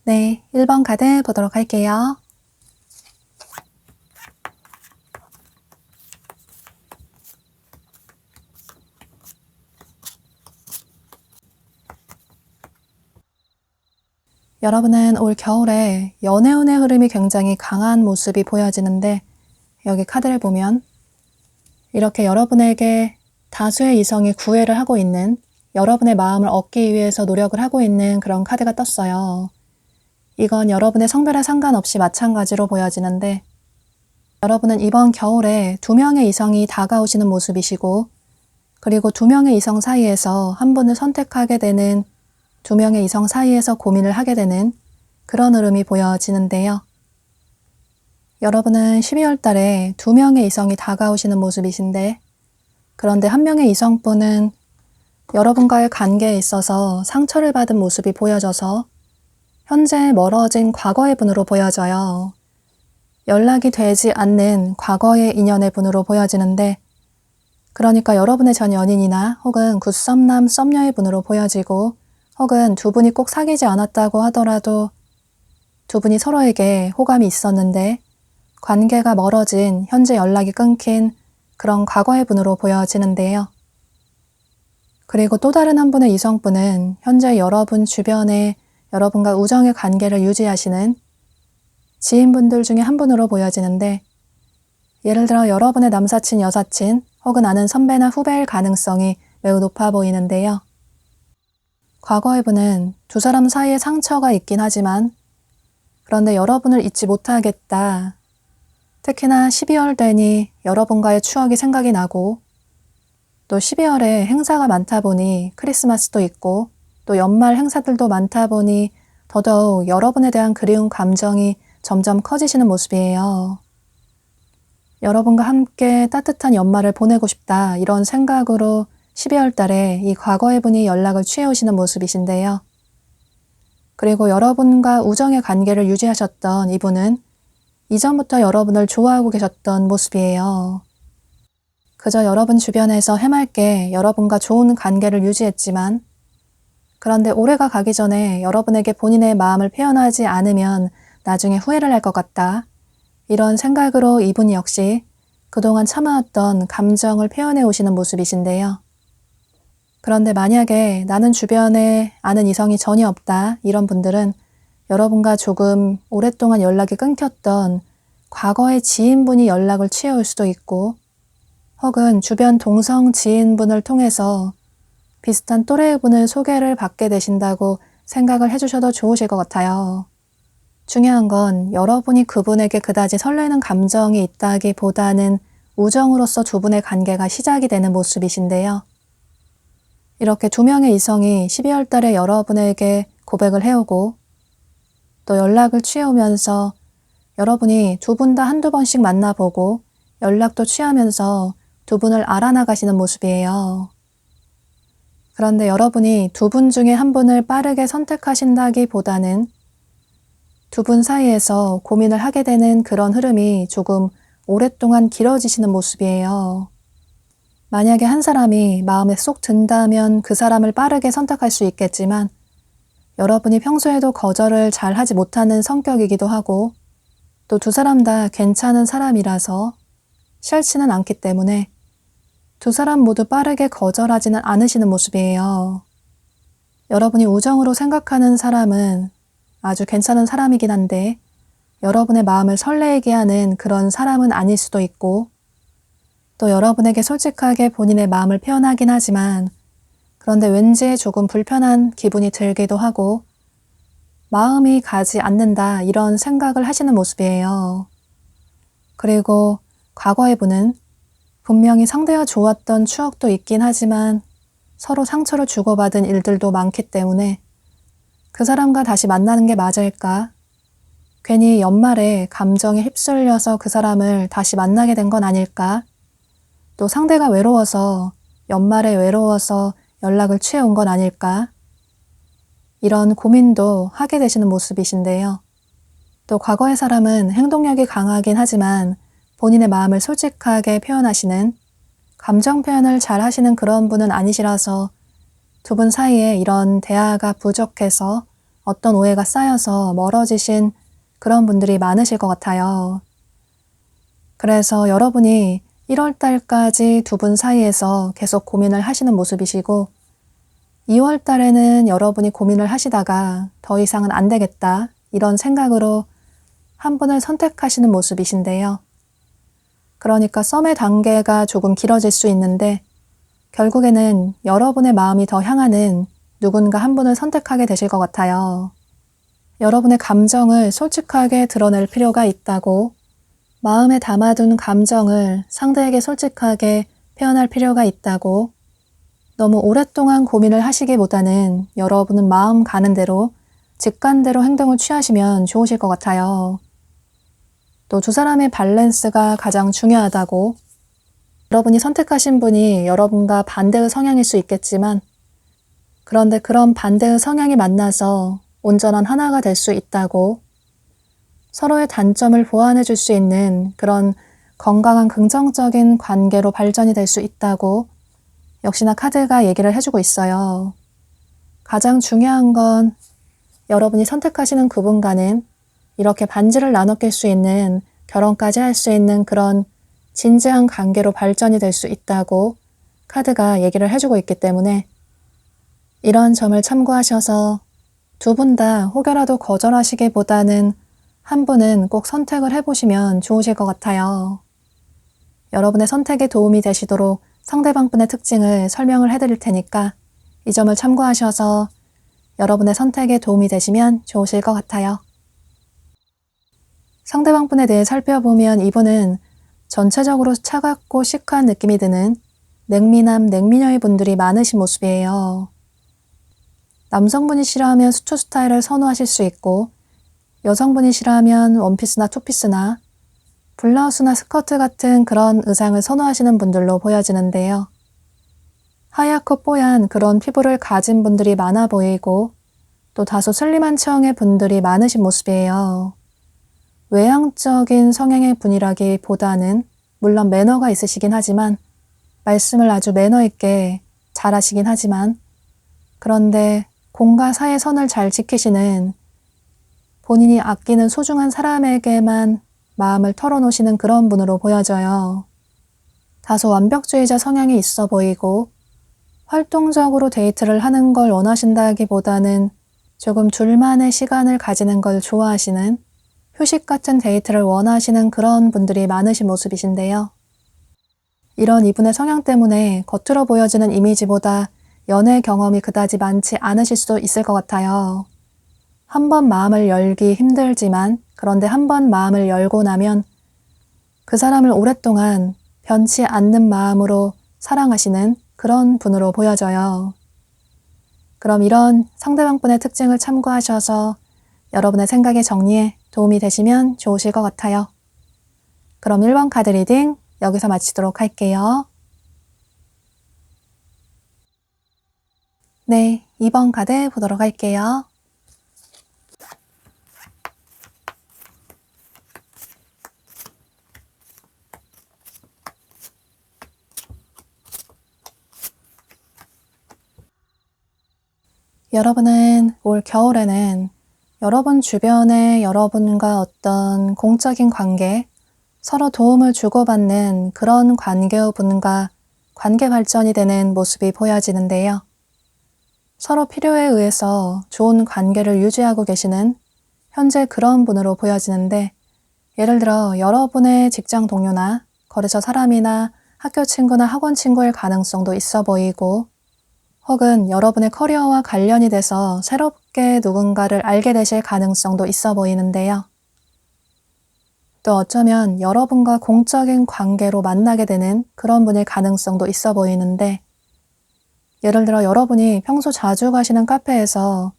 네, 1번 카드 보도록 할게요. 여러분은 올 겨울에 연애운의 흐름이 굉장히 강한 모습이 보여지는데, 여기 카드를 보면 이렇게 여러분에게 다수의 이성이 구애를 하고 있는, 여러분의 마음을 얻기 위해서 노력을 하고 있는 그런 카드가 떴어요. 이건 여러분의 성별에 상관없이 마찬가지로 보여지는데, 여러분은 이번 겨울에 2명의 이성이 다가오시는 모습이시고, 그리고 2명의 이성 사이에서 한 분을 선택하게 되는, 2명의 이성 사이에서 고민을 하게 되는 그런 흐름이 보여지는데요. 여러분은 12월 달에 2명의 이성이 다가오시는 모습이신데, 그런데 한 명의 이성분은 여러분과의 관계에 있어서 상처를 받은 모습이 보여져서 현재 멀어진 과거의 분으로 보여져요. 연락이 되지 않는 과거의 인연의 분으로 보여지는데, 그러니까 여러분의 전 연인이나 혹은 굿썸남 썸녀의 분으로 보여지고, 혹은 두 분이 꼭 사귀지 않았다고 하더라도 두 분이 서로에게 호감이 있었는데 관계가 멀어진, 현재 연락이 끊긴 그런 과거의 분으로 보여지는데요. 그리고 또 다른 한 분의 이성분은 현재 여러분 주변에 여러분과 우정의 관계를 유지하시는 지인분들 중에 한 분으로 보여지는데, 예를 들어 여러분의 남사친, 여사친 혹은 아는 선배나 후배일 가능성이 매우 높아 보이는데요. 과거의 분은 두 사람 사이에 상처가 있긴 하지만, 그런데 여러분을 잊지 못하겠다. 특히나 12월 되니 여러분과의 추억이 생각이 나고, 또 12월에 행사가 많다 보니 크리스마스도 있고 또 연말 행사들도 많다 보니 더더욱 여러분에 대한 그리운 감정이 점점 커지시는 모습이에요. 여러분과 함께 따뜻한 연말을 보내고 싶다, 이런 생각으로 12월 달에 이 과거의 분이 연락을 취해오시는 모습이신데요. 그리고 여러분과 우정의 관계를 유지하셨던 이분은 이전부터 여러분을 좋아하고 계셨던 모습이에요. 그저 여러분 주변에서 해맑게 여러분과 좋은 관계를 유지했지만, 그런데 올해가 가기 전에 여러분에게 본인의 마음을 표현하지 않으면 나중에 후회를 할 것 같다, 이런 생각으로 이분 역시 그동안 참아왔던 감정을 표현해 오시는 모습이신데요. 그런데 만약에 나는 주변에 아는 이성이 전혀 없다, 이런 분들은 여러분과 조금 오랫동안 연락이 끊겼던 과거의 지인분이 연락을 취해올 수도 있고, 혹은 주변 동성 지인분을 통해서 비슷한 또래의 분을 소개를 받게 되신다고 생각을 해주셔도 좋으실 것 같아요. 중요한 건 여러분이 그분에게 그다지 설레는 감정이 있다기보다는 우정으로서 두 분의 관계가 시작이 되는 모습이신데요. 이렇게 2명의 이성이 12월 달에 여러분에게 고백을 해오고 또 연락을 취해오면서 여러분이 두 분 다 한두 번씩 만나보고 연락도 취하면서 두 분을 알아나가시는 모습이에요. 그런데 여러분이 두 분 중에 한 분을 빠르게 선택하신다기보다는 두 분 사이에서 고민을 하게 되는 그런 흐름이 조금 오랫동안 길어지시는 모습이에요. 만약에 한 사람이 마음에 쏙 든다면 그 사람을 빠르게 선택할 수 있겠지만, 여러분이 평소에도 거절을 잘 하지 못하는 성격이기도 하고 또 두 사람 다 괜찮은 사람이라서 싫지는 않기 때문에 두 사람 모두 빠르게 거절하지는 않으시는 모습이에요. 여러분이 우정으로 생각하는 사람은 아주 괜찮은 사람이긴 한데 여러분의 마음을 설레게 하는 그런 사람은 아닐 수도 있고 또 여러분에게 솔직하게 본인의 마음을 표현하긴 하지만 그런데 왠지 조금 불편한 기분이 들기도 하고 마음이 가지 않는다 이런 생각을 하시는 모습이에요. 그리고 과거의 분은 분명히 상대와 좋았던 추억도 있긴 하지만 서로 상처를 주고받은 일들도 많기 때문에 그 사람과 다시 만나는 게 맞을까? 괜히 연말에 감정에 휩쓸려서 그 사람을 다시 만나게 된 건 아닐까? 또 상대가 외로워서 연말에 외로워서 연락을 취해온 건 아닐까? 이런 고민도 하게 되시는 모습이신데요. 또 과거의 사람은 행동력이 강하긴 하지만 본인의 마음을 솔직하게 표현하시는 감정 표현을 잘 하시는 그런 분은 아니시라서 두 분 사이에 이런 대화가 부족해서 어떤 오해가 쌓여서 멀어지신 그런 분들이 많으실 것 같아요. 그래서 여러분이 1월 달까지 두 분 사이에서 계속 고민을 하시는 모습이시고 2월 달에는 여러분이 고민을 하시다가 더 이상은 안 되겠다 이런 생각으로 한 분을 선택하시는 모습이신데요. 그러니까 썸의 단계가 조금 길어질 수 있는데 결국에는 여러분의 마음이 더 향하는 누군가 한 분을 선택하게 되실 것 같아요. 여러분의 감정을 솔직하게 드러낼 필요가 있다고 마음에 담아둔 감정을 상대에게 솔직하게 표현할 필요가 있다고 너무 오랫동안 고민을 하시기보다는 여러분은 마음 가는 대로 직관대로 행동을 취하시면 좋으실 것 같아요. 또 두 사람의 밸런스가 가장 중요하다고 여러분이 선택하신 분이 여러분과 반대의 성향일 수 있겠지만 그런데 그런 반대의 성향이 만나서 온전한 하나가 될 수 있다고 서로의 단점을 보완해 줄 수 있는 그런 건강한 긍정적인 관계로 발전이 될 수 있다고 역시나 카드가 얘기를 해주고 있어요. 가장 중요한 건 여러분이 선택하시는 그분과는 이렇게 반지를 나눠 낄 수 있는 결혼까지 할 수 있는 그런 진지한 관계로 발전이 될 수 있다고 카드가 얘기를 해주고 있기 때문에 이런 점을 참고하셔서 두 분 다 혹여라도 거절하시기보다는 한 분은 꼭 선택을 해보시면 좋으실 것 같아요. 여러분의 선택에 도움이 되시도록 상대방 분의 특징을 설명을 해드릴 테니까 이 점을 참고하셔서 여러분의 선택에 도움이 되시면 좋으실 것 같아요. 상대방 분에 대해 살펴보면 이분은 전체적으로 차갑고 시크한 느낌이 드는 냉미남, 냉미녀의 분들이 많으신 모습이에요. 남성분이 싫어하면 수트 스타일을 선호하실 수 있고 여성분이 싫어하면 원피스나 투피스나 블라우스나 스커트 같은 그런 의상을 선호하시는 분들로 보여지는데요. 하얗고 뽀얀 그런 피부를 가진 분들이 많아 보이고 또 다소 슬림한 체형의 분들이 많으신 모습이에요. 외향적인 성향의 분이라기보다는 물론 매너가 있으시긴 하지만 말씀을 아주 매너 있게 잘하시긴 하지만 그런데 공과 사의 선을 잘 지키시는 본인이 아끼는 소중한 사람에게만 마음을 털어놓으시는 그런 분으로 보여져요. 다소 완벽주의자 성향이 있어 보이고 활동적으로 데이트를 하는 걸 원하신다기보다는 조금 둘만의 시간을 가지는 걸 좋아하시는 휴식 같은 데이트를 원하시는 그런 분들이 많으신 모습이신데요. 이런 이분의 성향 때문에 겉으로 보여지는 이미지보다 연애 경험이 그다지 많지 않으실 수도 있을 것 같아요. 한 번 마음을 열기 힘들지만 그런데 한 번 마음을 열고 나면 그 사람을 오랫동안 변치 않는 마음으로 사랑하시는 그런 분으로 보여져요. 그럼 이런 상대방 분의 특징을 참고하셔서 여러분의 생각의 정리에 도움이 되시면 좋으실 것 같아요. 그럼 1번 카드 리딩 여기서 마치도록 할게요. 네, 2번 카드 보도록 할게요. 여러분은 올 겨울에는 여러분 주변에 여러분과 어떤 공적인 관계, 서로 도움을 주고받는 그런 관계의 분과 관계 발전이 되는 모습이 보여지는데요. 서로 필요에 의해서 좋은 관계를 유지하고 계시는 현재 그런 분으로 보여지는데, 예를 들어 여러분의 직장 동료나 거래처 사람이나 학교 친구나 학원 친구일 가능성도 있어 보이고, 혹은 여러분의 커리어와 관련이 돼서 새롭게 누군가를 알게 되실 가능성도 있어 보이는데요. 또 어쩌면 여러분과 공적인 관계로 만나게 되는 그런 분일 가능성도 있어 보이는데, 예를 들어 여러분이 평소 자주 가시는 카페에서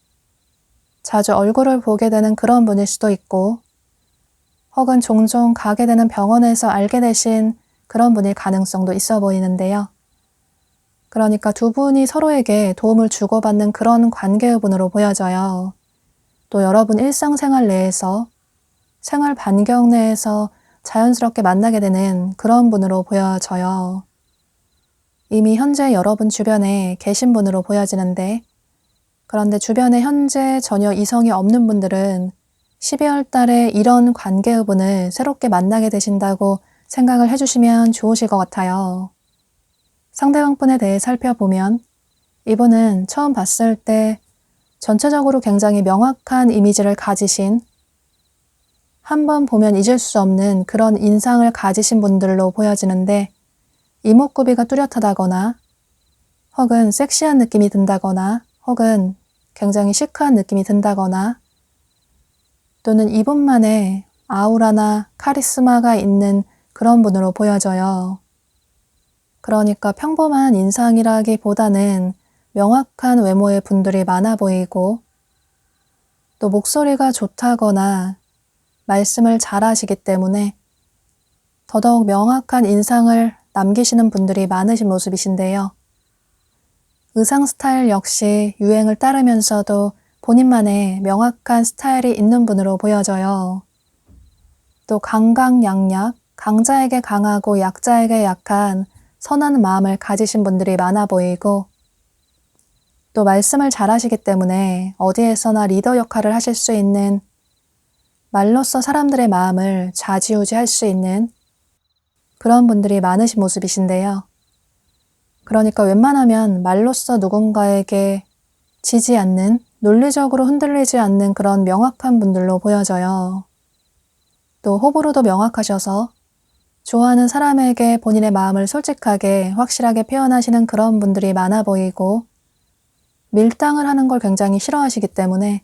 자주 얼굴을 보게 되는 그런 분일 수도 있고, 혹은 종종 가게 되는 병원에서 알게 되신 그런 분일 가능성도 있어 보이는데요. 그러니까 두 분이 서로에게 도움을 주고받는 그런 관계의 분으로 보여져요. 또 여러분 일상생활 내에서, 생활 반경 내에서 자연스럽게 만나게 되는 그런 분으로 보여져요. 이미 현재 여러분 주변에 계신 분으로 보여지는데, 그런데 주변에 현재 전혀 이성이 없는 분들은 12월 달에 이런 관계의 분을 새롭게 만나게 되신다고 생각을 해주시면 좋으실 것 같아요. 상대방 분에 대해 살펴보면 이분은 처음 봤을 때 전체적으로 굉장히 명확한 이미지를 가지신, 한번 보면 잊을 수 없는 그런 인상을 가지신 분들로 보여지는데, 이목구비가 뚜렷하다거나 혹은 섹시한 느낌이 든다거나 혹은 굉장히 시크한 느낌이 든다거나, 또는 이분만의 아우라나 카리스마가 있는 그런 분으로 보여져요. 그러니까 평범한 인상이라기보다는 명확한 외모의 분들이 많아 보이고, 또 목소리가 좋다거나 말씀을 잘하시기 때문에 더더욱 명확한 인상을 남기시는 분들이 많으신 모습이신데요. 의상 스타일 역시 유행을 따르면서도 본인만의 명확한 스타일이 있는 분으로 보여져요. 또 강강약약, 강자에게 강하고 약자에게 약한 선한 마음을 가지신 분들이 많아 보이고, 또 말씀을 잘하시기 때문에 어디에서나 리더 역할을 하실 수 있는, 말로써 사람들의 마음을 좌지우지할 수 있는 그런 분들이 많으신 모습이신데요. 그러니까 웬만하면 말로써 누군가에게 지지 않는, 논리적으로 흔들리지 않는 그런 명확한 분들로 보여져요. 또 호불호도 명확하셔서 좋아하는 사람에게 본인의 마음을 솔직하게 확실하게 표현하시는 그런 분들이 많아 보이고, 밀당을 하는 걸 굉장히 싫어하시기 때문에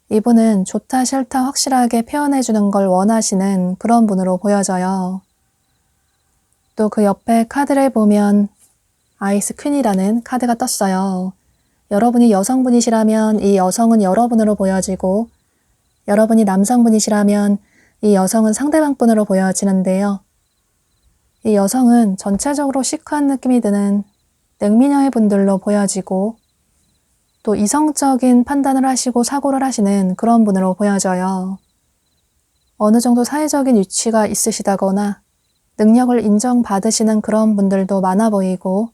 이분은 좋다 싫다 확실하게 표현해주는 걸 원하시는 그런 분으로 보여져요. 또 그 옆에 카드를 보면 아이스 퀸이라는 카드가 떴어요. 여러분이 여성분이시라면 이 여성은 여러분으로 보여지고, 여러분이 남성분이시라면 이 여성은 상대방 분으로 보여지는데요. 이 여성은 전체적으로 시크한 느낌이 드는 냉미녀의 분들로 보여지고, 또 이성적인 판단을 하시고 사고를 하시는 그런 분으로 보여져요. 어느 정도 사회적인 위치가 있으시다거나 능력을 인정받으시는 그런 분들도 많아 보이고,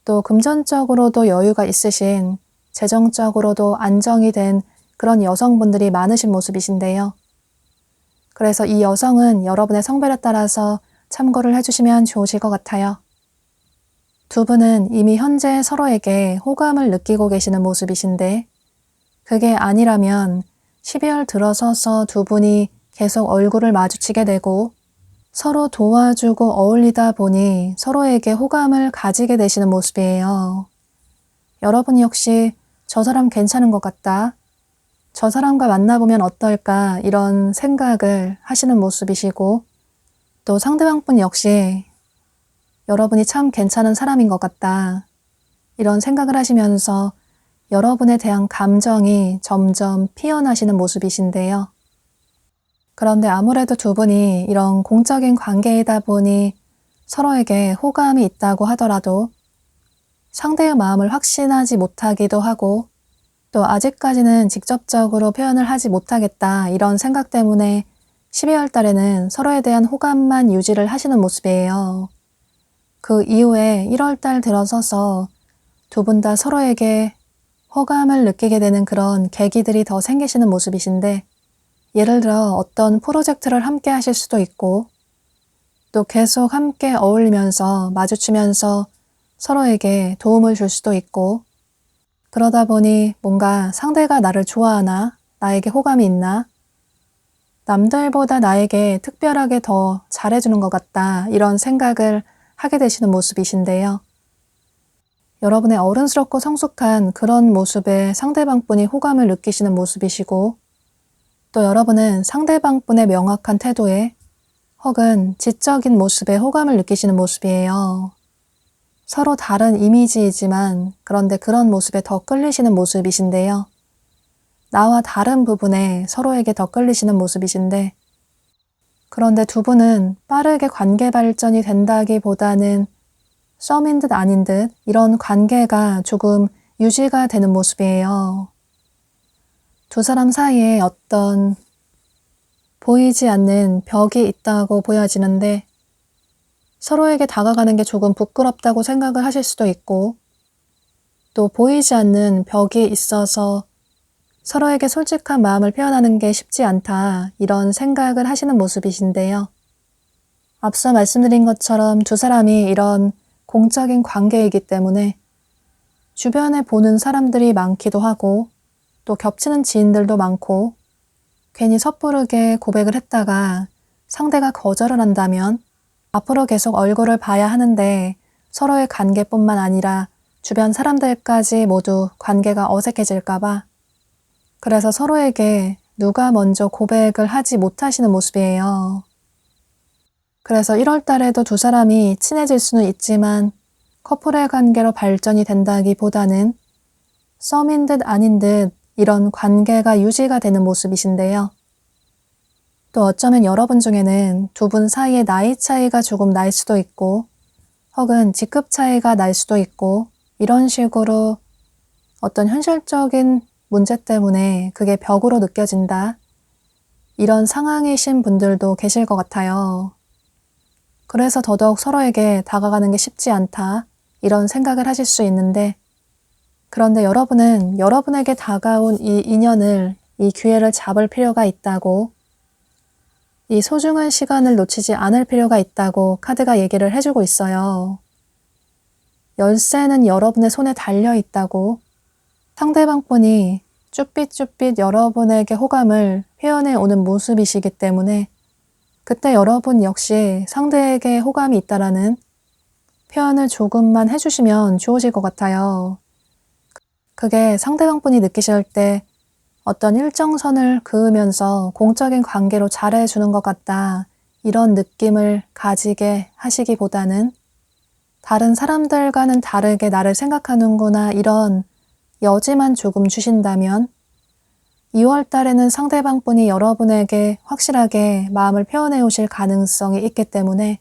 또 금전적으로도 여유가 있으신, 재정적으로도 안정이 된 그런 여성분들이 많으신 모습이신데요. 그래서 이 여성은 여러분의 성별에 따라서 참고를 해주시면 좋으실 것 같아요. 두 분은 이미 현재 서로에게 호감을 느끼고 계시는 모습이신데, 그게 아니라면 12월 들어서서 두 분이 계속 얼굴을 마주치게 되고 서로 도와주고 어울리다 보니 서로에게 호감을 가지게 되시는 모습이에요. 여러분 역시 저 사람 괜찮은 것 같다, 저 사람과 만나보면 어떨까, 이런 생각을 하시는 모습이시고, 또 상대방 분 역시 여러분이 참 괜찮은 사람인 것 같다, 이런 생각을 하시면서 여러분에 대한 감정이 점점 피어나시는 모습이신데요. 그런데 아무래도 두 분이 이런 공적인 관계이다 보니 서로에게 호감이 있다고 하더라도 상대의 마음을 확신하지 못하기도 하고, 또 아직까지는 직접적으로 표현을 하지 못하겠다, 이런 생각 때문에 12월 달에는 서로에 대한 호감만 유지를 하시는 모습이에요. 그 이후에 1월 달 들어서서 두 분 다 서로에게 호감을 느끼게 되는 그런 계기들이 더 생기시는 모습이신데, 예를 들어 어떤 프로젝트를 함께 하실 수도 있고, 또 계속 함께 어울리면서 마주치면서 서로에게 도움을 줄 수도 있고, 그러다 보니 뭔가 상대가 나를 좋아하나, 나에게 호감이 있나, 남들보다 나에게 특별하게 더 잘해주는 것 같다, 이런 생각을 하게 되시는 모습이신데요. 여러분의 어른스럽고 성숙한 그런 모습에 상대방분이 호감을 느끼시는 모습이시고, 또 여러분은 상대방분의 명확한 태도에 혹은 지적인 모습에 호감을 느끼시는 모습이에요. 서로 다른 이미지이지만 그런데 그런 모습에 더 끌리시는 모습이신데요. 나와 다른 부분에 서로에게 더 끌리시는 모습이신데, 그런데 두 분은 빠르게 관계 발전이 된다기보다는 썸인 듯 아닌 듯 이런 관계가 조금 유지가 되는 모습이에요. 두 사람 사이에 어떤 보이지 않는 벽이 있다고 보여지는데, 서로에게 다가가는 게 조금 부끄럽다고 생각을 하실 수도 있고, 또 보이지 않는 벽이 있어서 서로에게 솔직한 마음을 표현하는 게 쉽지 않다, 이런 생각을 하시는 모습이신데요. 앞서 말씀드린 것처럼 두 사람이 이런 공적인 관계이기 때문에 주변에 보는 사람들이 많기도 하고, 또 겹치는 지인들도 많고, 괜히 섣부르게 고백을 했다가 상대가 거절을 한다면 앞으로 계속 얼굴을 봐야 하는데 서로의 관계뿐만 아니라 주변 사람들까지 모두 관계가 어색해질까봐, 그래서 서로에게 누가 먼저 고백을 하지 못하시는 모습이에요. 그래서 1월 달에도 두 사람이 친해질 수는 있지만 커플의 관계로 발전이 된다기보다는 썸인 듯 아닌 듯 이런 관계가 유지가 되는 모습이신데요. 또 어쩌면 여러분 중에는 두 분 사이에 나이 차이가 조금 날 수도 있고, 혹은 직급 차이가 날 수도 있고, 이런 식으로 어떤 현실적인 문제 때문에 그게 벽으로 느껴진다, 이런 상황이신 분들도 계실 것 같아요. 그래서 더더욱 서로에게 다가가는 게 쉽지 않다, 이런 생각을 하실 수 있는데, 그런데 여러분은 여러분에게 다가온 이 인연을, 이 기회를 잡을 필요가 있다고, 이 소중한 시간을 놓치지 않을 필요가 있다고 카드가 얘기를 해주고 있어요. 열쇠는 여러분의 손에 달려 있다고, 상대방분이 쭈삣쭈삣 여러분에게 호감을 표현해 오는 모습이시기 때문에 그때 여러분 역시 상대에게 호감이 있다라는 표현을 조금만 해주시면 좋으실 것 같아요. 그게 상대방분이 느끼실 때 어떤 일정선을 그으면서 공적인 관계로 잘해주는 것 같다, 이런 느낌을 가지게 하시기보다는 다른 사람들과는 다르게 나를 생각하는구나, 이런 여지만 조금 주신다면 2월 달에는 상대방분이 여러분에게 확실하게 마음을 표현해 오실 가능성이 있기 때문에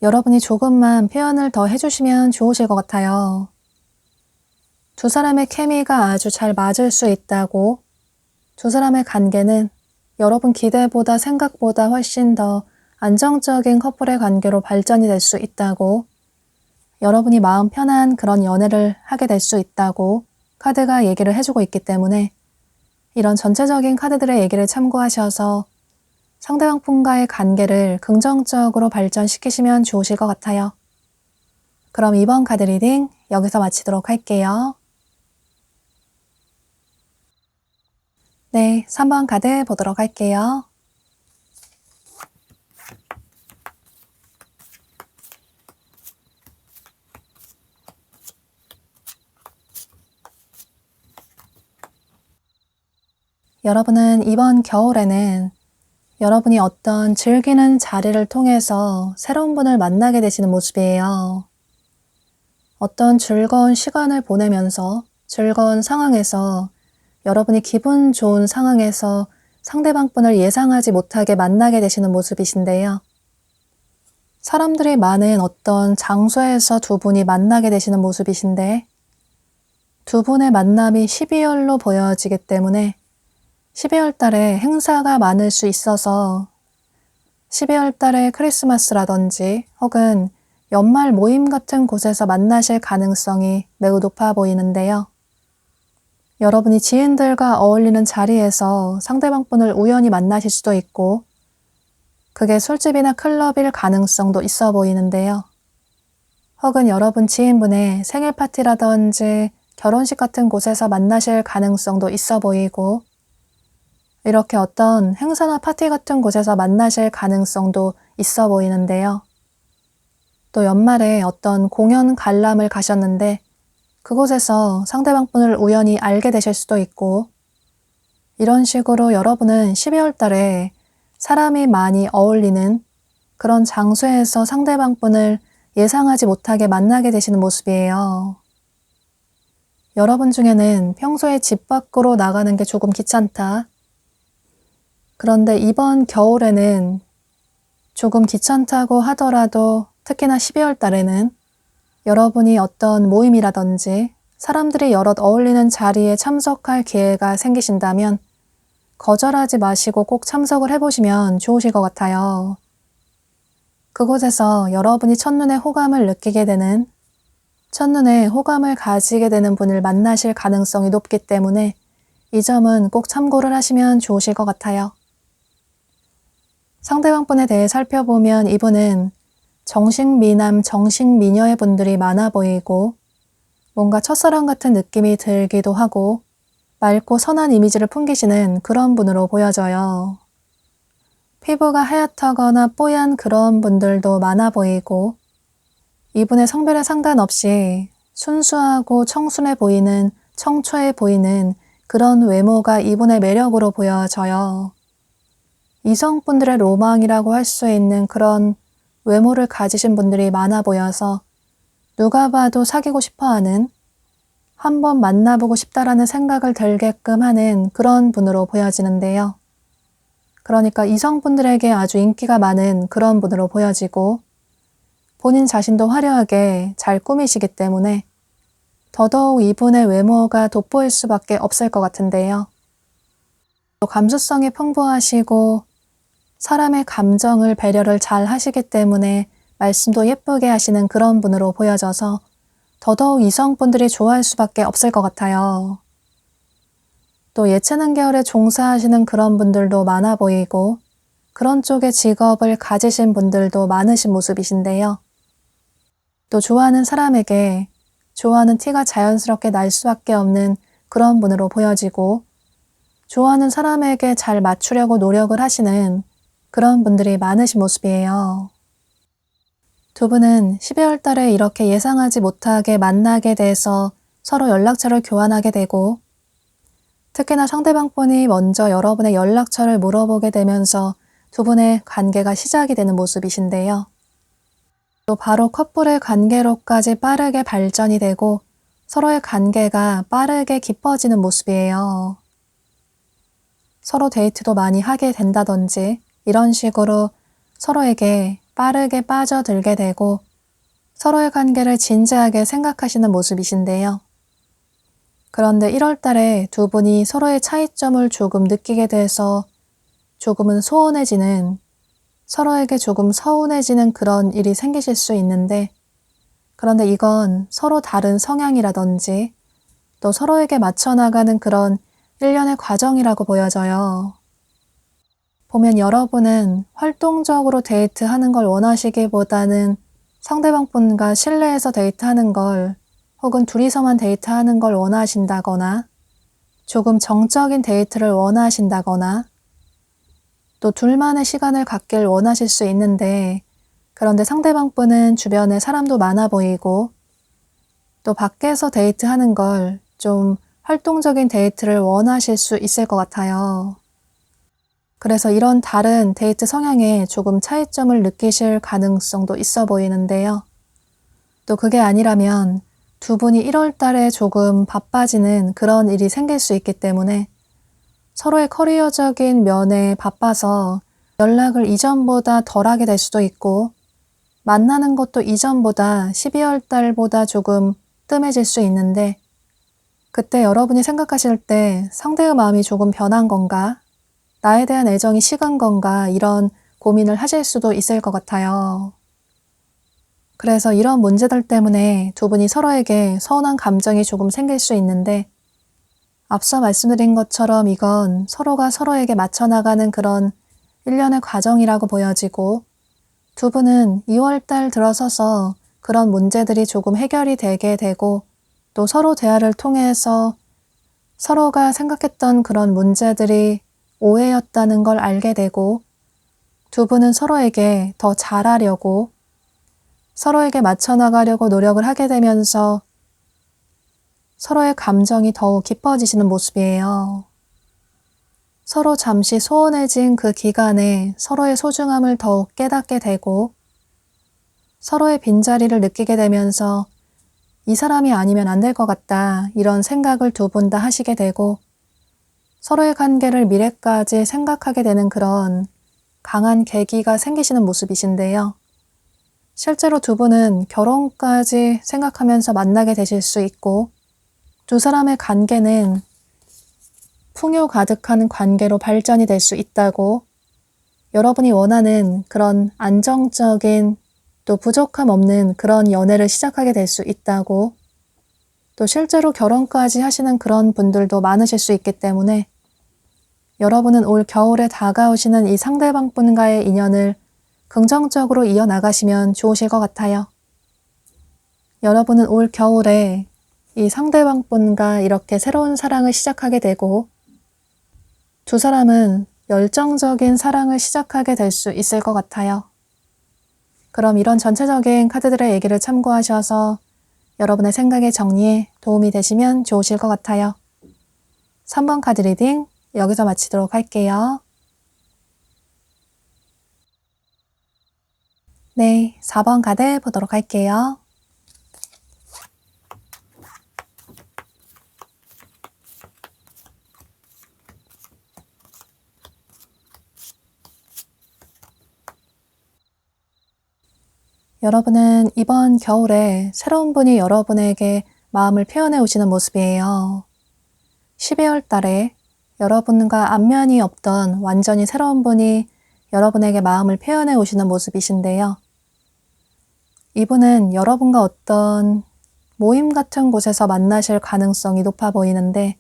여러분이 조금만 표현을 더 해주시면 좋으실 것 같아요. 두 사람의 케미가 아주 잘 맞을 수 있다고, 두 사람의 관계는 여러분 기대보다 생각보다 훨씬 더 안정적인 커플의 관계로 발전이 될 수 있다고, 여러분이 마음 편한 그런 연애를 하게 될 수 있다고 카드가 얘기를 해주고 있기 때문에 이런 전체적인 카드들의 얘기를 참고하셔서 상대방분과의 관계를 긍정적으로 발전시키시면 좋으실 것 같아요. 그럼 이번 카드 리딩 여기서 마치도록 할게요. 네, 3번 카드 보도록 할게요. 여러분은 이번 겨울에는 여러분이 어떤 즐기는 자리를 통해서 새로운 분을 만나게 되시는 모습이에요. 어떤 즐거운 시간을 보내면서 즐거운 상황에서 여러분이 기분 좋은 상황에서 상대방 분을 예상하지 못하게 만나게 되시는 모습이신데요. 사람들이 많은 어떤 장소에서 두 분이 만나게 되시는 모습이신데 두 분의 만남이 12월로 보여지기 때문에 12월 달에 행사가 많을 수 있어서 12월 달에 크리스마스라든지 혹은 연말 모임 같은 곳에서 만나실 가능성이 매우 높아 보이는데요. 여러분이 지인들과 어울리는 자리에서 상대방분을 우연히 만나실 수도 있고, 그게 술집이나 클럽일 가능성도 있어 보이는데요. 혹은 여러분 지인분의 생일 파티라든지 결혼식 같은 곳에서 만나실 가능성도 있어 보이고, 이렇게 어떤 행사나 파티 같은 곳에서 만나실 가능성도 있어 보이는데요. 또 연말에 어떤 공연 관람을 가셨는데 그곳에서 상대방분을 우연히 알게 되실 수도 있고, 이런 식으로 여러분은 12월 달에 사람이 많이 어울리는 그런 장소에서 상대방분을 예상하지 못하게 만나게 되시는 모습이에요. 여러분 중에는 평소에 집 밖으로 나가는 게 조금 귀찮다. 그런데 이번 겨울에는 조금 귀찮다고 하더라도 특히나 12월 달에는 여러분이 어떤 모임이라든지 사람들이 여럿 어울리는 자리에 참석할 기회가 생기신다면 거절하지 마시고 꼭 참석을 해보시면 좋으실 것 같아요. 그곳에서 여러분이 첫눈에 호감을 느끼게 되는, 첫눈에 호감을 가지게 되는 분을 만나실 가능성이 높기 때문에 이 점은 꼭 참고를 하시면 좋으실 것 같아요. 상대방분에 대해 살펴보면 이분은 정식미남, 정식미녀의 분들이 많아 보이고 뭔가 첫사랑 같은 느낌이 들기도 하고 맑고 선한 이미지를 풍기시는 그런 분으로 보여져요. 피부가 하얗다거나 뽀얀 그런 분들도 많아 보이고 이분의 성별에 상관없이 순수하고 청순해 보이는, 청초해 보이는 그런 외모가 이분의 매력으로 보여져요. 이성분들의 로망이라고 할 수 있는 그런 외모를 가지신 분들이 많아 보여서 누가 봐도 사귀고 싶어하는, 한번 만나보고 싶다라는 생각을 들게끔 하는 그런 분으로 보여지는데요. 그러니까 이성분들에게 아주 인기가 많은 그런 분으로 보여지고 본인 자신도 화려하게 잘 꾸미시기 때문에 더더욱 이분의 외모가 돋보일 수밖에 없을 것 같은데요. 또 감수성이 풍부하시고 사람의 감정을 배려를 잘 하시기 때문에 말씀도 예쁘게 하시는 그런 분으로 보여져서 더더욱 이성분들이 좋아할 수밖에 없을 것 같아요. 또 예체능 계열에 종사하시는 그런 분들도 많아 보이고 그런 쪽의 직업을 가지신 분들도 많으신 모습이신데요. 또 좋아하는 사람에게 좋아하는 티가 자연스럽게 날 수밖에 없는 그런 분으로 보여지고 좋아하는 사람에게 잘 맞추려고 노력을 하시는 그런 분들이 많으신 모습이에요. 두 분은 12월 달에 이렇게 예상하지 못하게 만나게 돼서 서로 연락처를 교환하게 되고 특히나 상대방분이 먼저 여러분의 연락처를 물어보게 되면서 두 분의 관계가 시작이 되는 모습이신데요. 또 바로 커플의 관계로까지 빠르게 발전이 되고 서로의 관계가 빠르게 깊어지는 모습이에요. 서로 데이트도 많이 하게 된다든지 이런 식으로 서로에게 빠르게 빠져들게 되고 서로의 관계를 진지하게 생각하시는 모습이신데요. 그런데 1월 달에 두 분이 서로의 차이점을 조금 느끼게 돼서 조금은 소원해지는, 서로에게 조금 서운해지는 그런 일이 생기실 수 있는데 그런데 이건 서로 다른 성향이라든지 또 서로에게 맞춰 나가는 그런 일련의 과정이라고 보여져요. 보면 여러분은 활동적으로 데이트하는 걸 원하시기보다는 상대방분과 실내에서 데이트하는 걸 혹은 둘이서만 데이트하는 걸 원하신다거나 조금 정적인 데이트를 원하신다거나 또 둘만의 시간을 갖길 원하실 수 있는데 그런데 상대방분은 주변에 사람도 많아 보이고 또 밖에서 데이트하는 걸 좀 활동적인 데이트를 원하실 수 있을 것 같아요. 그래서 이런 다른 데이트 성향에 조금 차이점을 느끼실 가능성도 있어 보이는데요. 또 그게 아니라면 두 분이 1월 달에 조금 바빠지는 그런 일이 생길 수 있기 때문에 서로의 커리어적인 면에 바빠서 연락을 이전보다 덜 하게 될 수도 있고 만나는 것도 이전보다 12월 달보다 조금 뜸해질 수 있는데 그때 여러분이 생각하실 때 상대의 마음이 조금 변한 건가? 나에 대한 애정이 식은 건가? 이런 고민을 하실 수도 있을 것 같아요. 그래서 이런 문제들 때문에 두 분이 서로에게 서운한 감정이 조금 생길 수 있는데 앞서 말씀드린 것처럼 이건 서로가 서로에게 맞춰 나가는 그런 일련의 과정이라고 보여지고, 두 분은 2월달 들어서서 그런 문제들이 조금 해결이 되게 되고, 또 서로 대화를 통해서 서로가 생각했던 그런 문제들이 오해였다는 걸 알게 되고, 두 분은 서로에게 더 잘하려고, 서로에게 맞춰 나가려고 노력을 하게 되면서 서로의 감정이 더욱 깊어지시는 모습이에요. 서로 잠시 소원해진 그 기간에 서로의 소중함을 더욱 깨닫게 되고, 서로의 빈자리를 느끼게 되면서 이 사람이 아니면 안 될 것 같다, 이런 생각을 두 분 다 하시게 되고, 서로의 관계를 미래까지 생각하게 되는 그런 강한 계기가 생기시는 모습이신데요. 실제로 두 분은 결혼까지 생각하면서 만나게 되실 수 있고, 두 사람의 관계는 풍요 가득한 관계로 발전이 될 수 있다고, 여러분이 원하는 그런 안정적인 또 부족함 없는 그런 연애를 시작하게 될 수 있다고, 또 실제로 결혼까지 하시는 그런 분들도 많으실 수 있기 때문에 여러분은 올 겨울에 다가오시는 이 상대방분과의 인연을 긍정적으로 이어나가시면 좋으실 것 같아요. 여러분은 올 겨울에 이 상대방분과 이렇게 새로운 사랑을 시작하게 되고, 두 사람은 열정적인 사랑을 시작하게 될 수 있을 것 같아요. 그럼 이런 전체적인 카드들의 얘기를 참고하셔서 여러분의 생각의 정리에 도움이 되시면 좋으실 것 같아요. 3번 카드 리딩 여기서 마치도록 할게요. 네, 4번 카드 보도록 할게요. 여러분은 이번 겨울에 새로운 분이 여러분에게 마음을 표현해 오시는 모습이에요. 12월 달에 여러분과 안면이 없던 완전히 새로운 분이 여러분에게 마음을 표현해 오시는 모습이신데요. 이분은 여러분과 어떤 모임 같은 곳에서 만나실 가능성이 높아 보이는데,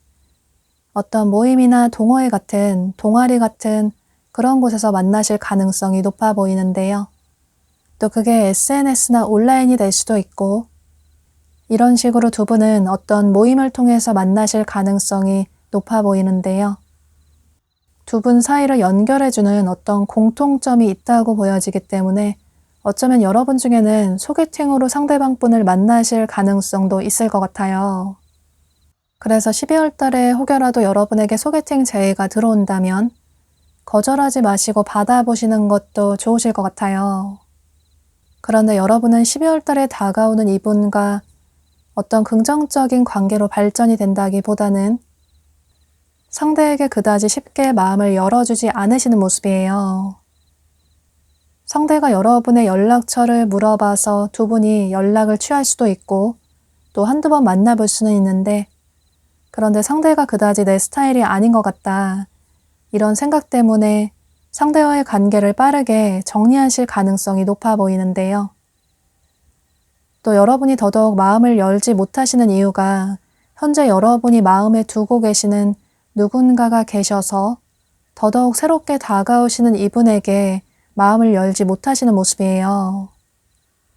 어떤 모임이나 동호회 같은, 동아리 같은 그런 곳에서 만나실 가능성이 높아 보이는데요. 또 그게 SNS나 온라인이 될 수도 있고, 이런 식으로 두 분은 어떤 모임을 통해서 만나실 가능성이 높아 보이는데요. 두 분 사이를 연결해주는 어떤 공통점이 있다고 보여지기 때문에 어쩌면 여러분 중에는 소개팅으로 상대방 분을 만나실 가능성도 있을 것 같아요. 그래서 12월 달에 혹여라도 여러분에게 소개팅 제의가 들어온다면 거절하지 마시고 받아보시는 것도 좋으실 것 같아요. 그런데 여러분은 12월 달에 다가오는 이분과 어떤 긍정적인 관계로 발전이 된다기보다는 상대에게 그다지 쉽게 마음을 열어주지 않으시는 모습이에요. 상대가 여러분의 연락처를 물어봐서 두 분이 연락을 취할 수도 있고, 또 한두 번 만나볼 수는 있는데, 그런데 상대가 그다지 내 스타일이 아닌 것 같다, 이런 생각 때문에 상대와의 관계를 빠르게 정리하실 가능성이 높아 보이는데요. 또 여러분이 더더욱 마음을 열지 못하시는 이유가 현재 여러분이 마음에 두고 계시는 누군가가 계셔서 더더욱 새롭게 다가오시는 이분에게 마음을 열지 못하시는 모습이에요.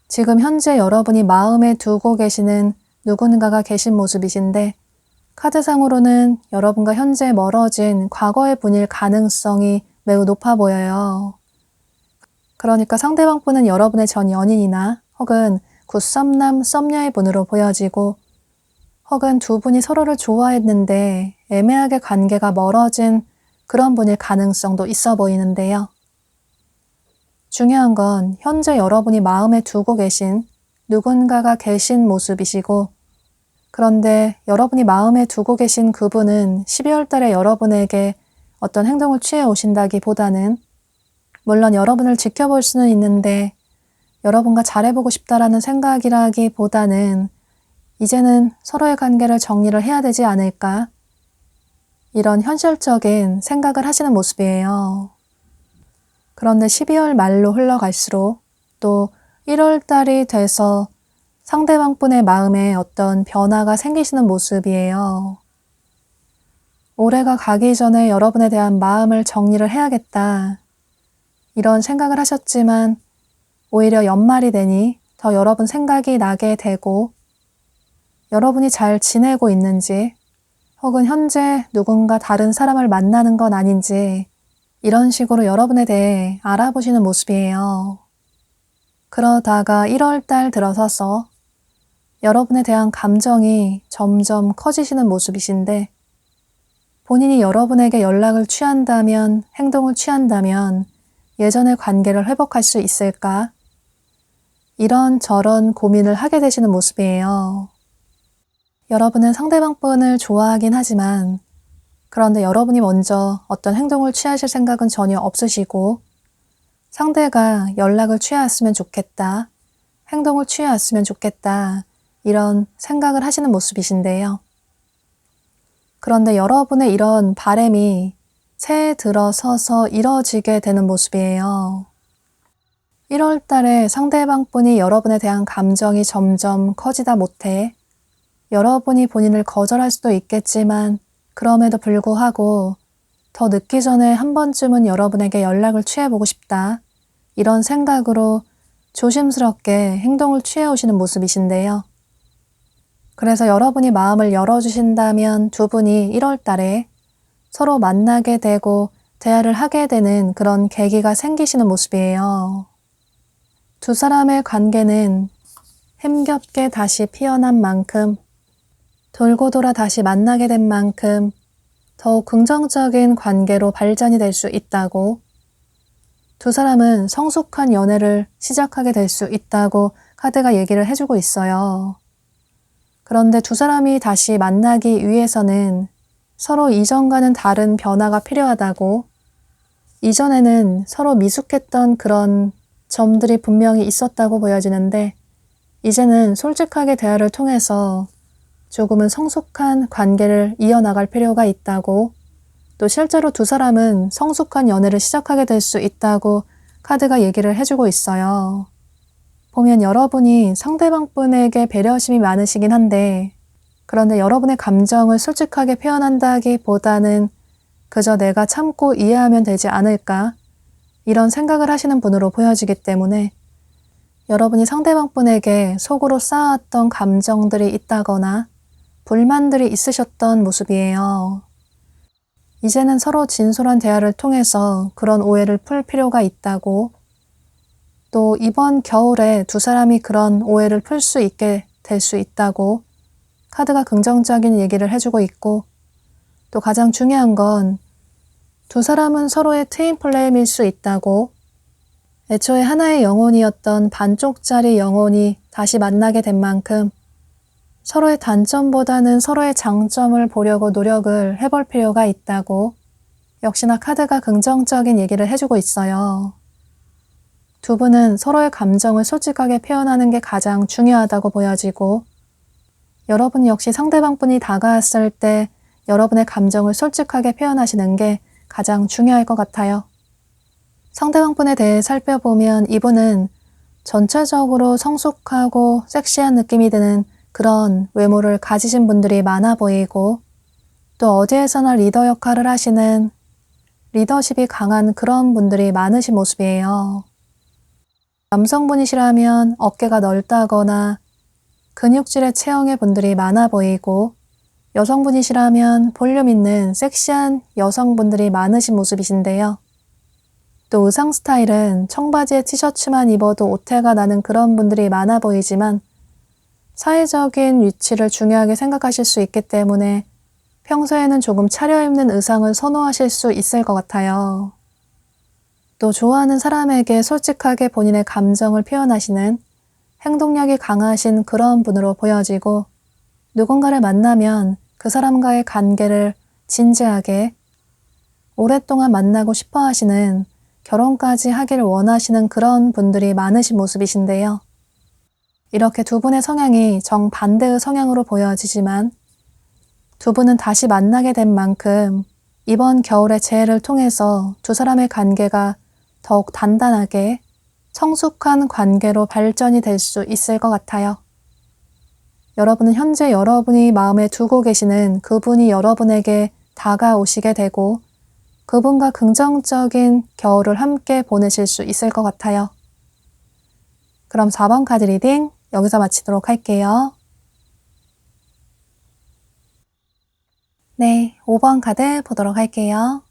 지금 현재 여러분이 마음에 두고 계시는 누군가가 계신 모습이신데, 카드상으로는 여러분과 현재 멀어진 과거의 분일 가능성이 매우 높아 보여요. 그러니까 상대방 분은 여러분의 전 연인이나 혹은 굿썸남 썸녀의 분으로 보여지고, 혹은 두 분이 서로를 좋아했는데 애매하게 관계가 멀어진 그런 분일 가능성도 있어 보이는데요. 중요한 건 현재 여러분이 마음에 두고 계신 누군가가 계신 모습이시고, 그런데 여러분이 마음에 두고 계신 그분은 12월 달에 여러분에게 어떤 행동을 취해 오신다기보다는, 물론 여러분을 지켜볼 수는 있는데 여러분과 잘해보고 싶다라는 생각이라기보다는 이제는 서로의 관계를 정리를 해야 되지 않을까, 이런 현실적인 생각을 하시는 모습이에요. 그런데 12월 말로 흘러갈수록 또 1월 달이 돼서 상대방 분의 마음에 어떤 변화가 생기시는 모습이에요. 올해가 가기 전에 여러분에 대한 마음을 정리를 해야겠다. 이런 생각을 하셨지만 오히려 연말이 되니 더 여러분 생각이 나게 되고 여러분이 잘 지내고 있는지 혹은 현재 누군가 다른 사람을 만나는 건 아닌지 이런 식으로 여러분에 대해 알아보시는 모습이에요. 그러다가 1월달 들어서서 여러분에 대한 감정이 점점 커지시는 모습이신데 본인이 여러분에게 연락을 취한다면, 행동을 취한다면 예전의 관계를 회복할 수 있을까? 이런저런 고민을 하게 되시는 모습이에요. 여러분은 상대방 분을 좋아하긴 하지만 그런데 여러분이 먼저 어떤 행동을 취하실 생각은 전혀 없으시고 상대가 연락을 취하였으면 좋겠다, 행동을 취하였으면 좋겠다 이런 생각을 하시는 모습이신데요. 그런데 여러분의 이런 바람이 새해 들어서서 이뤄지게 되는 모습이에요. 1월 달에 상대방 분이 여러분에 대한 감정이 점점 커지다 못해 여러분이 본인을 거절할 수도 있겠지만 그럼에도 불구하고 더 늦기 전에 한 번쯤은 여러분에게 연락을 취해보고 싶다. 이런 생각으로 조심스럽게 행동을 취해오시는 모습이신데요. 그래서 여러분이 마음을 열어주신다면 두 분이 1월 달에 서로 만나게 되고 대화를 하게 되는 그런 계기가 생기시는 모습이에요. 두 사람의 관계는 힘겹게 다시 피어난 만큼 돌고 돌아 다시 만나게 된 만큼 더욱 긍정적인 관계로 발전이 될 수 있다고 두 사람은 성숙한 연애를 시작하게 될 수 있다고 카드가 얘기를 해주고 있어요. 그런데 두 사람이 다시 만나기 위해서는 서로 이전과는 다른 변화가 필요하다고 이전에는 서로 미숙했던 그런 점들이 분명히 있었다고 보여지는데 이제는 솔직하게 대화를 통해서 조금은 성숙한 관계를 이어나갈 필요가 있다고 또 실제로 두 사람은 성숙한 연애를 시작하게 될 수 있다고 카드가 얘기를 해주고 있어요. 보면 여러분이 상대방 분에게 배려심이 많으시긴 한데 그런데 여러분의 감정을 솔직하게 표현한다기보다는 그저 내가 참고 이해하면 되지 않을까 이런 생각을 하시는 분으로 보여지기 때문에 여러분이 상대방 분에게 속으로 쌓아왔던 감정들이 있다거나 불만들이 있으셨던 모습이에요. 이제는 서로 진솔한 대화를 통해서 그런 오해를 풀 필요가 있다고 또 이번 겨울에 두 사람이 그런 오해를 풀 수 있게 될 수 있다고 카드가 긍정적인 얘기를 해주고 있고 또 가장 중요한 건 두 사람은 서로의 트윈 플레임일 수 있다고 애초에 하나의 영혼이었던 반쪽짜리 영혼이 다시 만나게 된 만큼 서로의 단점보다는 서로의 장점을 보려고 노력을 해볼 필요가 있다고 역시나 카드가 긍정적인 얘기를 해주고 있어요. 두 분은 서로의 감정을 솔직하게 표현하는 게 가장 중요하다고 보여지고 여러분 역시 상대방 분이 다가왔을 때 여러분의 감정을 솔직하게 표현하시는 게 가장 중요할 것 같아요. 상대방 분에 대해 살펴보면 이분은 전체적으로 성숙하고 섹시한 느낌이 드는 그런 외모를 가지신 분들이 많아 보이고 또 어디에서나 리더 역할을 하시는 리더십이 강한 그런 분들이 많으신 모습이에요. 남성분이시라면 어깨가 넓다거나 근육질의 체형의 분들이 많아 보이고 여성분이시라면 볼륨 있는 섹시한 여성분들이 많으신 모습이신데요. 또 의상 스타일은 청바지에 티셔츠만 입어도 오태가 나는 그런 분들이 많아 보이지만 사회적인 위치를 중요하게 생각하실 수 있기 때문에 평소에는 조금 차려입는 의상을 선호하실 수 있을 것 같아요. 또 좋아하는 사람에게 솔직하게 본인의 감정을 표현하시는 행동력이 강하신 그런 분으로 보여지고 누군가를 만나면 그 사람과의 관계를 진지하게 오랫동안 만나고 싶어 하시는 결혼까지 하기를 원하시는 그런 분들이 많으신 모습이신데요. 이렇게 두 분의 성향이 정반대의 성향으로 보여지지만 두 분은 다시 만나게 된 만큼 이번 겨울의 재해를 통해서 두 사람의 관계가 더욱 단단하게 성숙한 관계로 발전이 될 수 있을 것 같아요. 여러분은 현재 여러분이 마음에 두고 계시는 그분이 여러분에게 다가오시게 되고 그분과 긍정적인 겨울을 함께 보내실 수 있을 것 같아요. 그럼 4번 카드 리딩 여기서 마치도록 할게요. 네, 5번 카드 보도록 할게요.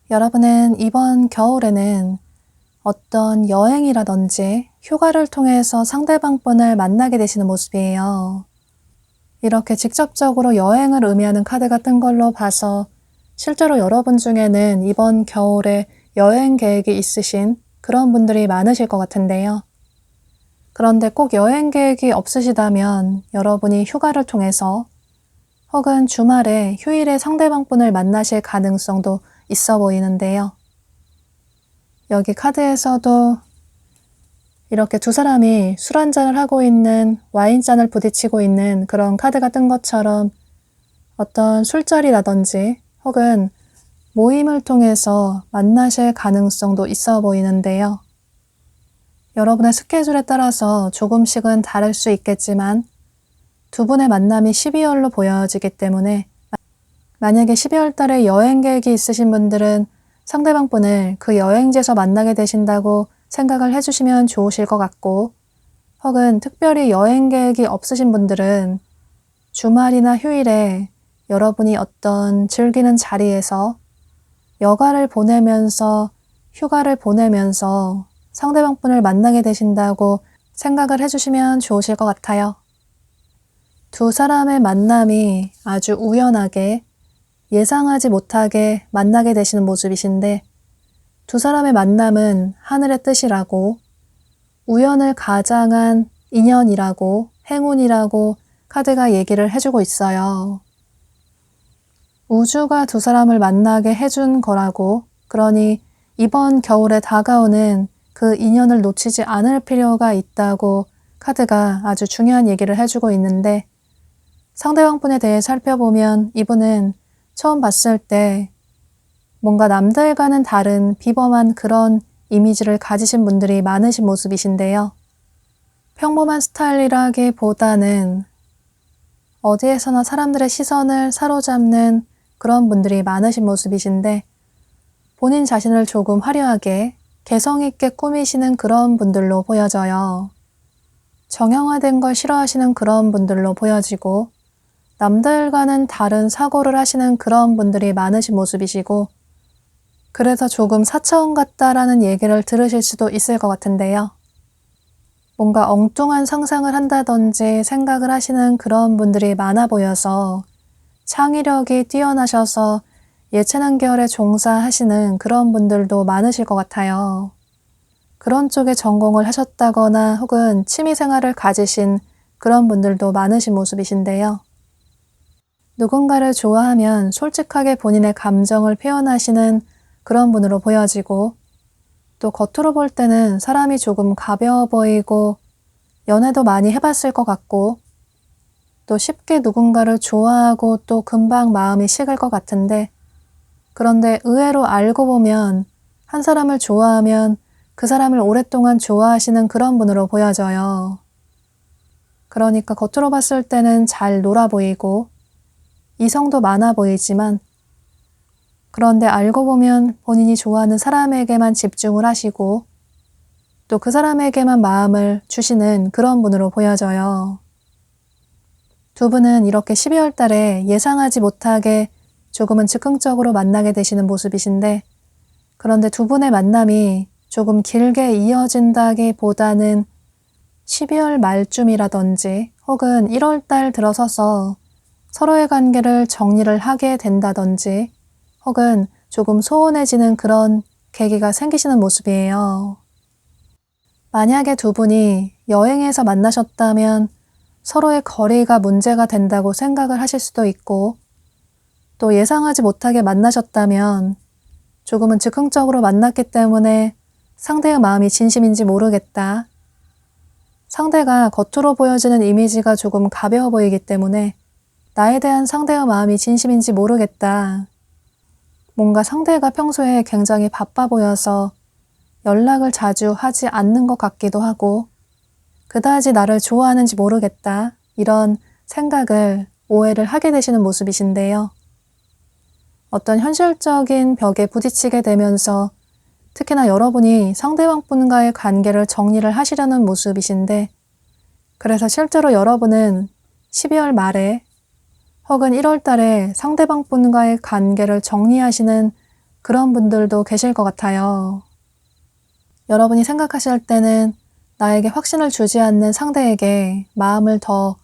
여러분은 이번 겨울에는 어떤 여행이라든지 휴가를 통해서 상대방 분을 만나게 되시는 모습이에요. 이렇게 직접적으로 여행을 의미하는 카드가 뜬 걸로 봐서 실제로 여러분 중에는 이번 겨울에 여행 계획이 있으신 그런 분들이 많으실 것 같은데요. 그런데 꼭 여행 계획이 없으시다면 여러분이 휴가를 통해서 혹은 주말에 휴일에 상대방 분을 만나실 가능성도 있어 보이는데요. 여기 카드에서도 이렇게 두 사람이 술 한잔을 하고 있는 와인잔을 부딪히고 있는 그런 카드가 뜬 것처럼 어떤 술자리라든지 혹은 모임을 통해서 만나실 가능성도 있어 보이는데요. 여러분의 스케줄에 따라서 조금씩은 다를 수 있겠지만 두 분의 만남이 12월로 보여지기 때문에 만약에 12월 달에 여행 계획이 있으신 분들은 상대방 분을 그 여행지에서 만나게 되신다고 생각을 해주시면 좋으실 것 같고, 혹은 특별히 여행 계획이 없으신 분들은 주말이나 휴일에 여러분이 어떤 즐기는 자리에서 여가를 보내면서 휴가를 보내면서 상대방 분을 만나게 되신다고 생각을 해주시면 좋으실 것 같아요. 두 사람의 만남이 아주 우연하게 예상하지 못하게 만나게 되시는 모습이신데 두 사람의 만남은 하늘의 뜻이라고 우연을 가장한 인연이라고 행운이라고 카드가 얘기를 해주고 있어요. 우주가 두 사람을 만나게 해준 거라고 그러니 이번 겨울에 다가오는 그 인연을 놓치지 않을 필요가 있다고 카드가 아주 중요한 얘기를 해주고 있는데 상대방 분에 대해 살펴보면 이분은 처음 봤을 때 뭔가 남들과는 다른 비범한 그런 이미지를 가지신 분들이 많으신 모습이신데요. 평범한 스타일이라기보다는 어디에서나 사람들의 시선을 사로잡는 그런 분들이 많으신 모습이신데 본인 자신을 조금 화려하게 개성 있게 꾸미시는 그런 분들로 보여져요. 정형화된 걸 싫어하시는 그런 분들로 보여지고 남들과는 다른 사고를 하시는 그런 분들이 많으신 모습이시고 그래서 조금 사차원 같다라는 얘기를 들으실 수도 있을 것 같은데요. 뭔가 엉뚱한 상상을 한다든지 생각을 하시는 그런 분들이 많아 보여서 창의력이 뛰어나셔서 예체능 계열에 종사하시는 그런 분들도 많으실 것 같아요. 그런 쪽에 전공을 하셨다거나 혹은 취미생활을 가지신 그런 분들도 많으신 모습이신데요. 누군가를 좋아하면 솔직하게 본인의 감정을 표현하시는 그런 분으로 보여지고 또 겉으로 볼 때는 사람이 조금 가벼워 보이고 연애도 많이 해봤을 것 같고 또 쉽게 누군가를 좋아하고 또 금방 마음이 식을 것 같은데 그런데 의외로 알고 보면 한 사람을 좋아하면 그 사람을 오랫동안 좋아하시는 그런 분으로 보여져요. 그러니까 겉으로 봤을 때는 잘 놀아 보이고 이성도 많아 보이지만 그런데 알고 보면 본인이 좋아하는 사람에게만 집중을 하시고 또 그 사람에게만 마음을 주시는 그런 분으로 보여져요. 두 분은 이렇게 12월 달에 예상하지 못하게 조금은 즉흥적으로 만나게 되시는 모습이신데 그런데 두 분의 만남이 조금 길게 이어진다기보다는 12월 말쯤이라든지 혹은 1월 달 들어서서 서로의 관계를 정리를 하게 된다든지 혹은 조금 소원해지는 그런 계기가 생기시는 모습이에요. 만약에 두 분이 여행에서 만나셨다면 서로의 거리가 문제가 된다고 생각을 하실 수도 있고 또 예상하지 못하게 만나셨다면 조금은 즉흥적으로 만났기 때문에 상대의 마음이 진심인지 모르겠다. 상대가 겉으로 보여지는 이미지가 조금 가벼워 보이기 때문에 나에 대한 상대의 마음이 진심인지 모르겠다. 뭔가 상대가 평소에 굉장히 바빠 보여서 연락을 자주 하지 않는 것 같기도 하고 그다지 나를 좋아하는지 모르겠다 이런 생각을 오해를 하게 되시는 모습이신데요. 어떤 현실적인 벽에 부딪히게 되면서 특히나 여러분이 상대방분과의 관계를 정리를 하시려는 모습이신데 그래서 실제로 여러분은 12월 말에 혹은 1월 달에 상대방분과의 관계를 정리하시는 그런 분들도 계실 것 같아요. 여러분이 생각하실 때는 나에게 확신을 주지 않는 상대에게 마음을 더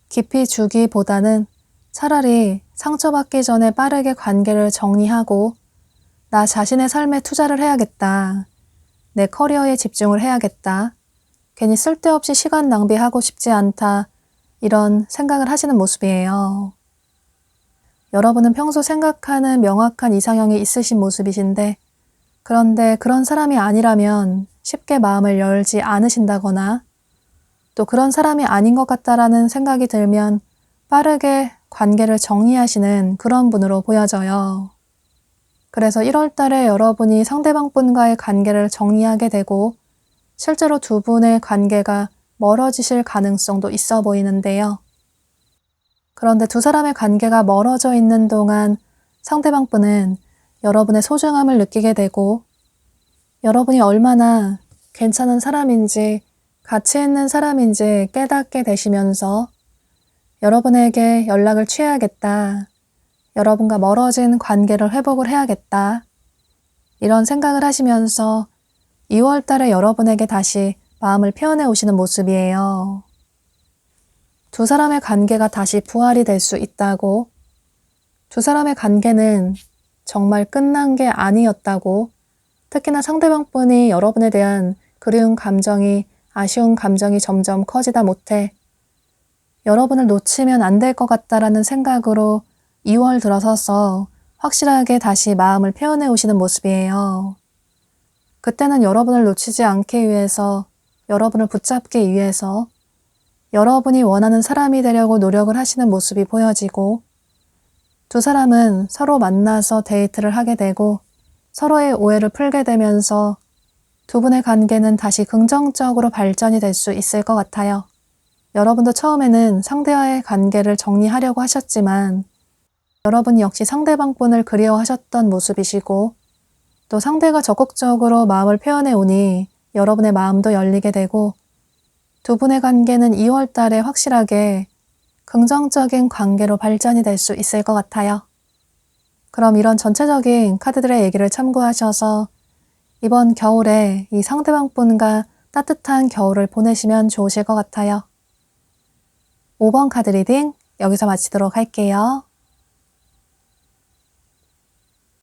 깊이 주기보다는 차라리 상처받기 전에 빠르게 관계를 정리하고 나 자신의 삶에 투자를 해야겠다. 내 커리어에 집중을 해야겠다. 괜히 쓸데없이 시간 낭비하고 싶지 않다. 이런 생각을 하시는 모습이에요. 여러분은 평소 생각하는 명확한 이상형이 있으신 모습이신데 그런데 그런 사람이 아니라면 쉽게 마음을 열지 않으신다거나 또 그런 사람이 아닌 것 같다라는 생각이 들면 빠르게 관계를 정리하시는 그런 분으로 보여져요. 그래서 1월 달에 여러분이 상대방분과의 관계를 정리하게 되고 실제로 두 분의 관계가 멀어지실 가능성도 있어 보이는데요. 그런데 두 사람의 관계가 멀어져 있는 동안 상대방분은 여러분의 소중함을 느끼게 되고 여러분이 얼마나 괜찮은 사람인지 가치 있는 사람인지 깨닫게 되시면서 여러분에게 연락을 취해야겠다. 여러분과 멀어진 관계를 회복을 해야겠다. 이런 생각을 하시면서 2월 달에 여러분에게 다시 마음을 표현해 오시는 모습이에요. 두 사람의 관계가 다시 부활이 될 수 있다고, 두 사람의 관계는 정말 끝난 게 아니었다고, 특히나 상대방분이 여러분에 대한 그리운 감정이, 아쉬운 감정이 점점 커지다 못해 여러분을 놓치면 안 될 것 같다라는 생각으로 2월 들어서서 확실하게 다시 마음을 표현해 오시는 모습이에요. 그때는 여러분을 놓치지 않기 위해서, 여러분을 붙잡기 위해서 여러분이 원하는 사람이 되려고 노력을 하시는 모습이 보여지고 두 사람은 서로 만나서 데이트를 하게 되고 서로의 오해를 풀게 되면서 두 분의 관계는 다시 긍정적으로 발전이 될 수 있을 것 같아요. 여러분도 처음에는 상대와의 관계를 정리하려고 하셨지만 여러분 역시 상대방분을 그리워하셨던 모습이시고 또 상대가 적극적으로 마음을 표현해 오니 여러분의 마음도 열리게 되고 두 분의 관계는 2월 달에 확실하게 긍정적인 관계로 발전이 될 수 있을 것 같아요. 그럼 이런 전체적인 카드들의 얘기를 참고하셔서 이번 겨울에 이 상대방분과 따뜻한 겨울을 보내시면 좋으실 것 같아요. 5번 카드 리딩 여기서 마치도록 할게요.